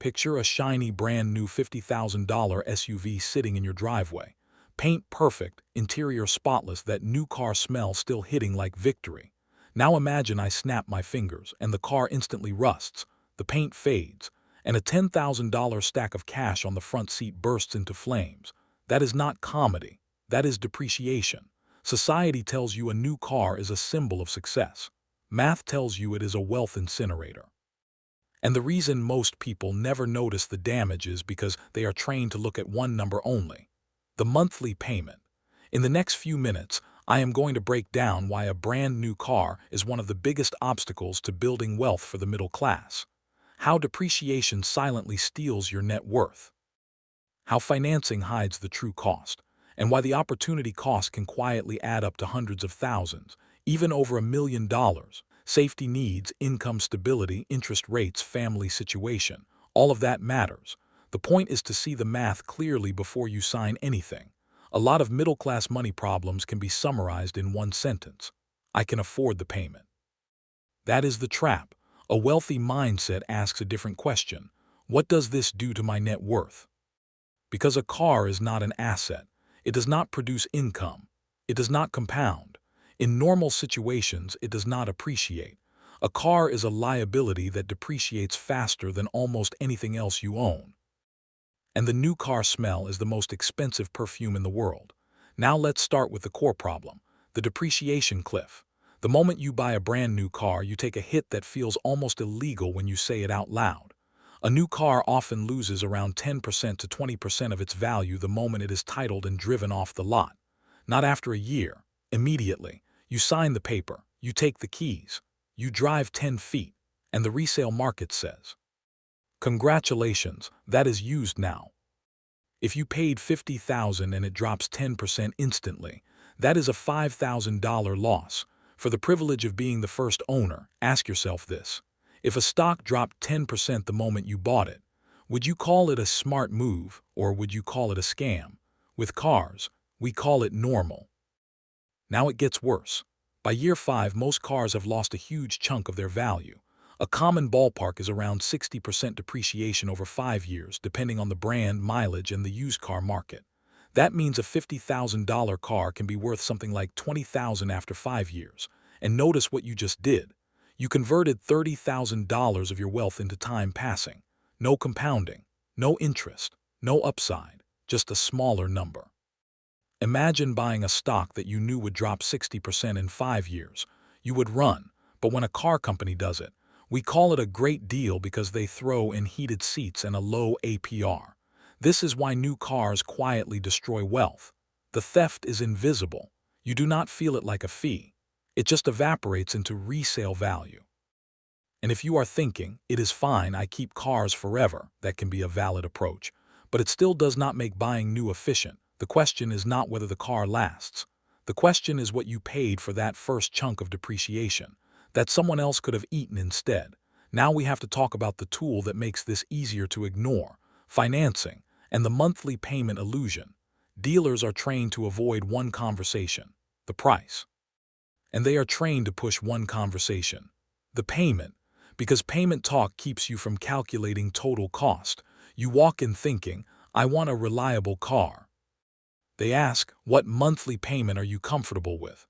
Picture a shiny brand new $50,000 SUV sitting in your driveway. Paint perfect, interior spotless, that new car smell still hitting like victory. Now imagine I snap my fingers and the car instantly rusts, the paint fades, and a $10,000 stack of cash on the front seat bursts into flames. That is not comedy. That is depreciation. Society tells you a new car is a symbol of success. Math tells you it is a wealth incinerator. And the reason most people never notice the damage is because they are trained to look at one number only: the monthly payment. In the next few minutes, I am going to break down why a brand new car is one of the biggest obstacles to building wealth for the middle class, how depreciation silently steals your net worth, how financing hides the true cost, and why the opportunity cost can quietly add up to hundreds of thousands, even over $1 million. Safety needs, income stability, interest rates, family situation, all of that matters. The point is to see the math clearly before you sign anything. A lot of middle-class money problems can be summarized in one sentence: I can afford the payment. That is the trap. A wealthy mindset asks a different question: what does this do to my net worth? Because a car is not an asset. It does not produce income. It does not compound. In normal situations, it does not appreciate. A car is a liability that depreciates faster than almost anything else you own. And the new car smell is the most expensive perfume in the world. Now let's start with the core problem: the depreciation cliff. The moment you buy a brand new car, you take a hit that feels almost illegal when you say it out loud. A new car often loses around 10% to 20% of its value the moment it is titled and driven off the lot. Not after a year. Immediately. You sign the paper, you take the keys, you drive 10 feet, and the resale market says, "Congratulations, that is used now." If you paid $50,000 and it drops 10% instantly, that is a $5,000 loss. For the privilege of being the first owner, ask yourself this: if a stock dropped 10% the moment you bought it, would you call it a smart move or would you call it a scam? With cars, we call it normal. Now it gets worse. By year 5, most cars have lost a huge chunk of their value. A common ballpark is around 60% depreciation over 5 years, depending on the brand, mileage, and the used car market. That means a $50,000 car can be worth something like $20,000 after 5 years. And notice what you just did. You converted $30,000 of your wealth into time passing. No compounding, no interest, no upside, just a smaller number. Imagine buying a stock that you knew would drop 60% in 5 years. You would run, but when a car company does it, we call it a great deal because they throw in heated seats and a low APR. This is why new cars quietly destroy wealth. The theft is invisible. You do not feel it like a fee. It just evaporates into resale value. And if you are thinking, "It is fine, I keep cars forever," that can be a valid approach. But it still does not make buying new efficient. The question is not whether the car lasts. The question is what you paid for that first chunk of depreciation that someone else could have eaten instead. Now we have to talk about the tool that makes this easier to ignore: financing and the monthly payment illusion. Dealers are trained to avoid one conversation: the price. And they are trained to push one conversation: the payment. Because payment talk keeps you from calculating total cost. You walk in thinking, "I want a reliable car." They ask, "What monthly payment are you comfortable with?"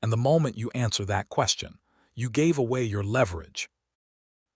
And the moment you answer that question, you gave away your leverage.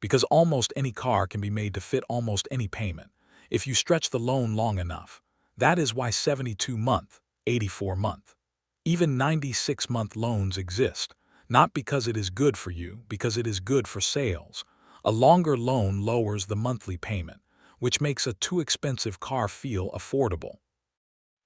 Because almost any car can be made to fit almost any payment, if you stretch the loan long enough. That is why 72-month, 84-month, even 96-month loans exist. Not because it is good for you, because it is good for sales. A longer loan lowers the monthly payment, which makes a too expensive car feel affordable.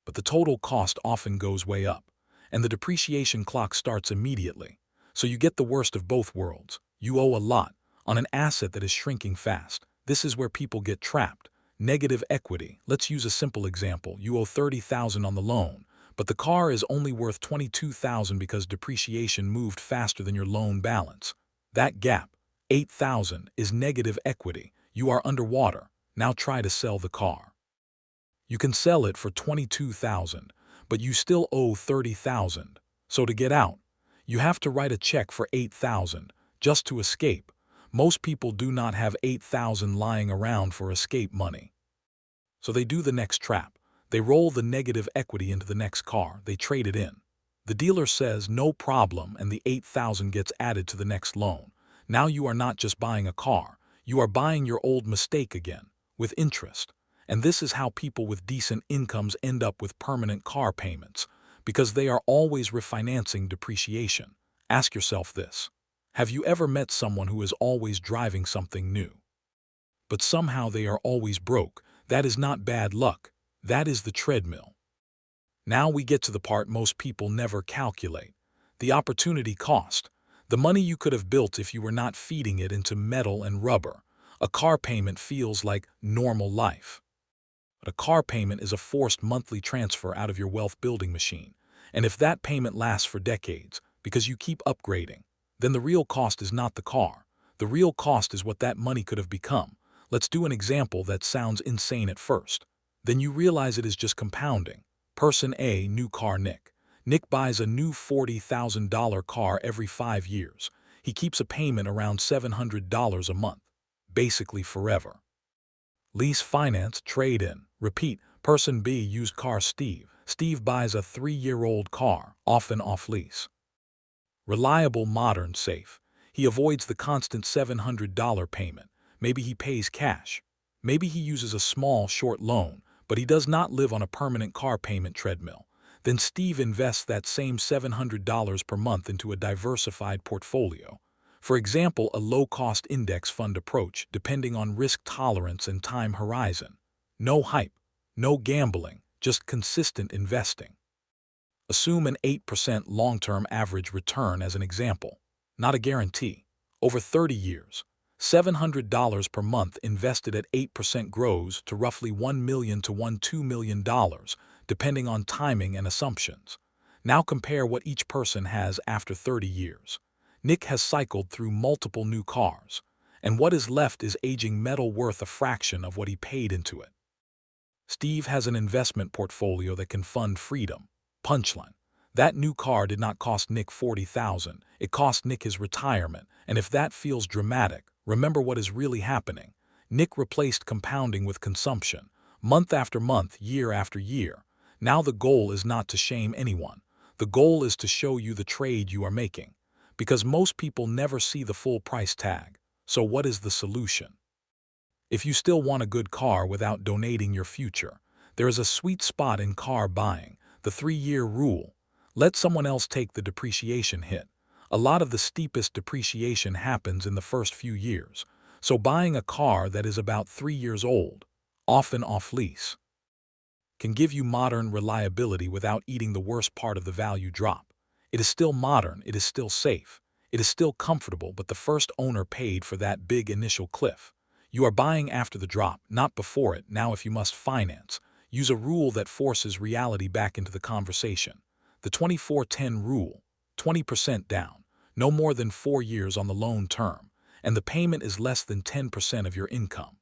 But the total cost often goes way up, and the depreciation clock starts immediately. So you get the worst of both worlds. You owe a lot on an asset that is shrinking fast. This is where people get trapped. Negative equity. Let's use a simple example. You owe $30,000 on the loan, but the car is only worth $22,000 because depreciation moved faster than your loan balance. That gap, $8,000, is negative equity. You are underwater. Now try to sell the car. You can sell it for $22,000, but you still owe $30,000. So to get out, you have to write a check for $8,000 just to escape. Most people do not have 8,000 lying around for escape money. So they do the next trap. They roll the negative equity into the next car. They trade it in. The dealer says no problem and the 8,000 gets added to the next loan. Now you are not just buying a car. You are buying your old mistake again, with interest. And this is how people with decent incomes end up with permanent car payments, because they are always refinancing depreciation. Ask yourself this. Have you ever met someone who is always driving something new? But somehow they are always broke? That is not bad luck. That is the treadmill. Now we get to the part most people never calculate. The opportunity cost. The money you could have built if you were not feeding it into metal and rubber. A car payment feels like normal life. But a car payment is a forced monthly transfer out of your wealth-building machine. And if that payment lasts for decades, because you keep upgrading, then the real cost is not the car. The real cost is what that money could have become. Let's do an example that sounds insane at first. Then you realize it is just compounding. Person A, new car Nick. Nick buys a new $40,000 car every 5 years. He keeps a payment around $700 a month, basically forever. Lease, finance, trade-in. Repeat. Person B, used car Steve. Steve buys a 3-year-old car, often off lease. Reliable, modern, safe. He avoids the constant $700 payment. Maybe he pays cash. Maybe he uses a small, short loan, but he does not live on a permanent car payment treadmill. Then Steve invests that same $700 per month into a diversified portfolio. For example, a low-cost index fund approach, depending on risk tolerance and time horizon. No hype, no gambling, just consistent investing. Assume an 8% long-term average return as an example. Not a guarantee. Over 30 years, $700 per month invested at 8% grows to roughly $1 million to $2 million, depending on timing and assumptions. Now compare what each person has after 30 years. Nick has cycled through multiple new cars, and what is left is aging metal worth a fraction of what he paid into it. Steve has an investment portfolio that can fund freedom. Punchline. That new car did not cost Nick $40,000. It cost Nick his retirement, and if that feels dramatic, remember what is really happening. Nick replaced compounding with consumption, month after month, year after year. Now the goal is not to shame anyone. The goal is to show you the trade you are making. Because most people never see the full price tag. So what is the solution? If you still want a good car without donating your future, there is a sweet spot in car buying, the 3-year rule. Let someone else take the depreciation hit. A lot of the steepest depreciation happens in the first few years. So buying a car that is about 3 years old, often off lease, can give you modern reliability without eating the worst part of the value drop. It is still modern, it is still safe, it is still comfortable, but the first owner paid for that big initial cliff. You are buying after the drop, not before it. Now if you must finance, use a rule that forces reality back into the conversation. The 24-10 rule, 20% down, no more than 4 years on the loan term, and the payment is less than 10% of your income.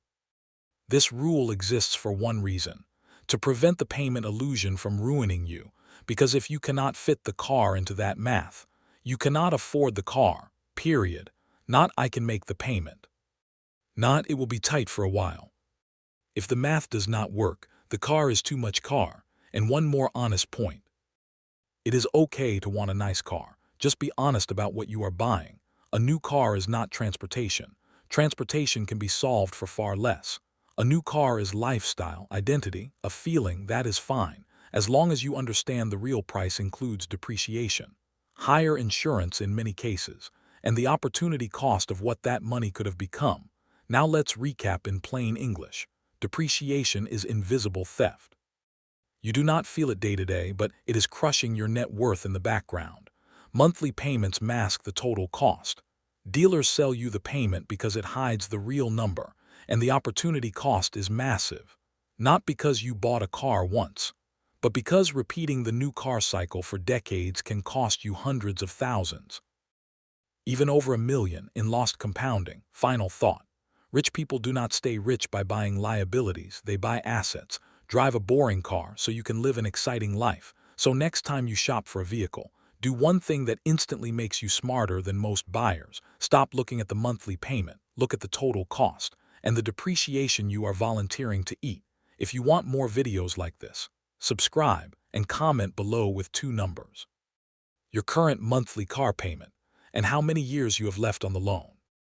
This rule exists for one reason: to prevent the payment illusion from ruining you, because if you cannot fit the car into that math, you cannot afford the car, period. Not I can make the payment. Not it will be tight for a while. If the math does not work, the car is too much car. And one more honest point. It is okay to want a nice car. Just be honest about what you are buying. A new car is not transportation. Transportation can be solved for far less. A new car is lifestyle, identity, a feeling. That is fine, as long as you understand the real price includes depreciation, higher insurance in many cases, and the opportunity cost of what that money could have become. Now let's recap in plain English. Depreciation is invisible theft. You do not feel it day to day, but it is crushing your net worth in the background. Monthly payments mask the total cost. Dealers sell you the payment because it hides the real number, and the opportunity cost is massive. Not because you bought a car once, but because repeating the new car cycle for decades can cost you hundreds of thousands, even over $1 million in lost compounding. Final thought. Rich people do not stay rich by buying liabilities, they buy assets. Drive a boring car so you can live an exciting life. So next time you shop for a vehicle, do one thing that instantly makes you smarter than most buyers. Stop looking at the monthly payment. look at the total cost and the depreciation you are volunteering to eat. If you want more videos like this, subscribe and comment below with 2 numbers. Your current monthly car payment and how many years you have left on the loan.